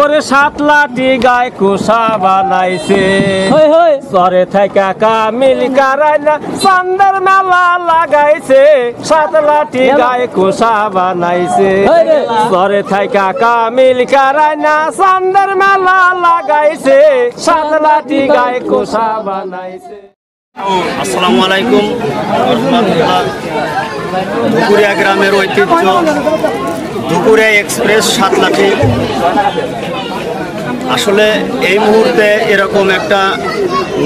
ওরে সাতলাটি গায়ে কুসা বানাইছে সরে থেকে কামিল কারাইনা চান্দের মেলা লাগাইছে সাতলাটি গায়ে কুসা বানাইছে সরে থেকে কামিল কারাইনা চান্দের মেলা লাগাইছে সাতলাটি গায়ে কুসা বানাইছে। আসসালামু আলাইকুম রহমতুল্লাহ। ধুকুরিয়া গ্রামের ঐতিহ্য ধুকুরিয়া এক্সপ্রেস সাতলাটি। আসলে এই মুহূর্তে এরকম একটা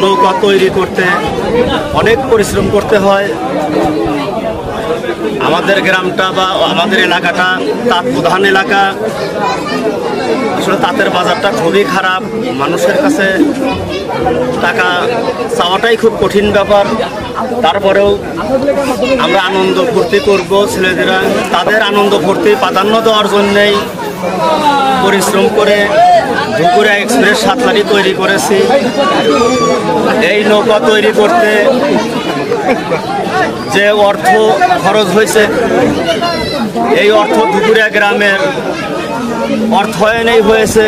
নৌকা তৈরি করতে অনেক পরিশ্রম করতে হয়। আমাদের গ্রামটা বা আমাদের এলাকাটা তাঁত প্রধান এলাকা। আসলে তাঁতের বাজারটা খুবই খারাপ, মানুষের কাছে টাকা চাওয়াটাই খুব কঠিন ব্যাপার। তারপরেও আমরা আনন্দ ফুর্তি করব, ছেলেদেরা তাদের আনন্দ ফুর্তি প্রাধান্য দেওয়ার জন্যেই পরিশ্রম করে ধুকুরিয়া এক্সপ্রেস সাতলাটি তৈরি করেছি। এই নৌকা তৈরি করতে যে অর্থ খরচ হয়েছে, এই অর্থ ধুকুরিয়া গ্রামের অর্থায়নেই হয়েছে।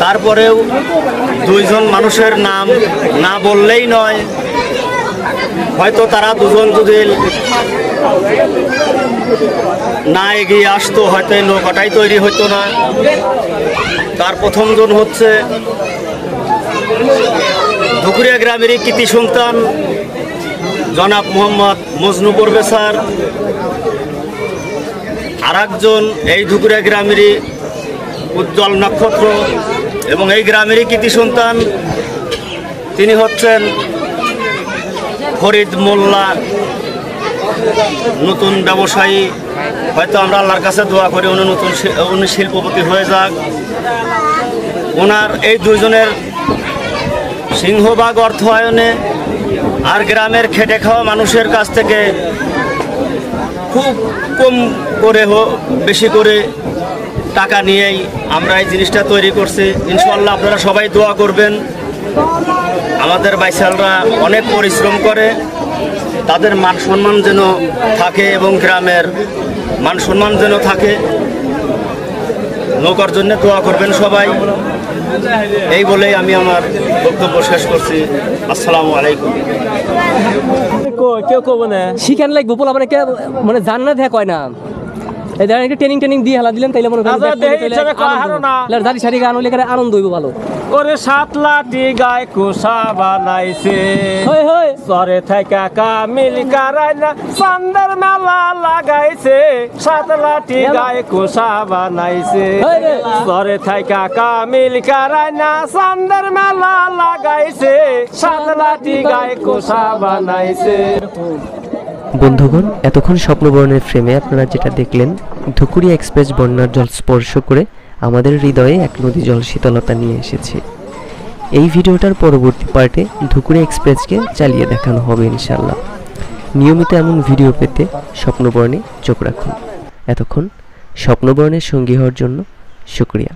তারপরেও দুইজন মানুষের নাম না বললেই নয়। হয়তো তারা দুজন যদি না এগিয়ে আসতো হয়তো এই নৌকাটাই তৈরি হতো না। তার প্রথমজন হচ্ছে ধুকুরিয়া গ্রামেরই কৃতি সন্তান জনাব মোহাম্মদ মজনু পরবে স্যার। আর একজন এই ধুকুরিয়া গ্রামেরই উজ্জ্বল নক্ষত্র এবং এই গ্রামেরই কৃতি সন্তান, তিনি হচ্ছেন ফরিদ মোল্লা, নতুন ব্যবসায়ী। হয়তো আমরা আল্লাহর কাছে দোয়া করি উনি শিল্পপতি হয়ে যাক। ওনার এই দুইজনের সিংহভাগ অর্থায়নে আর গ্রামের খেটে খাওয়া মানুষের কাছ থেকে খুব কম করে বেশি করে টাকা নিয়েই আমরা এই জিনিসটা তৈরি করছি। ইনশাআল্লাহ আপনারা সবাই দোয়া করবেন। আমাদের বাইসালরা অনেক পরিশ্রম করে, তাদের মান সম্মান যেন থাকে এবং গ্রামের মান সম্মান যেন থাকে। নৌকার জন্য দোয়া করবেন সবাই। এই বলেই আমি আমার বক্তব্য শেষ করছি। আসসালামু আলাইকুম। কেউ কব না শিখান লাগবো পোলা মানে জান না দেখ হয় না। এই ধরেন একটা ট্রেনিং দিয়ে হেলা দিলেন তাইলে মনে করেন জারি সারি গান হইলে আনন্দ হইব ভালো। ওরে সাতলাটি গায়ে কুসা বানাইছে সরে থেকে কামিল কারাইনা চান্দের মেলা লাগাইছে সাতলাটি গায়ে কুসা বানাইছে সরে থেকে কামিল কারাইনা চান্দের মেলা লাগাইছে সাতলাটি গায়ে কুসা বানাইছে। বন্ধুগণ, এতক্ষণ স্বপ্নবর্ণের ফ্রেমে আপনারা যেটা দেখলেন, ধুকুরিয়া এক্সপ্রেস বন্যার জল স্পর্শ করে আমাদের হৃদয়ে এক নদী জল শীতলতা নিয়ে এসেছে। এই ভিডিওটার পরবর্তী পার্টে ধুকুরিয়া এক্সপ্রেসকে চালিয়ে দেখানো হবে ইনশাল্লাহ। নিয়মিত এমন ভিডিও পেতে স্বপ্নবর্ণে চোখ রাখুন। এতক্ষণ স্বপ্নবর্ণের সঙ্গী হওয়ার জন্য শুকরিয়া।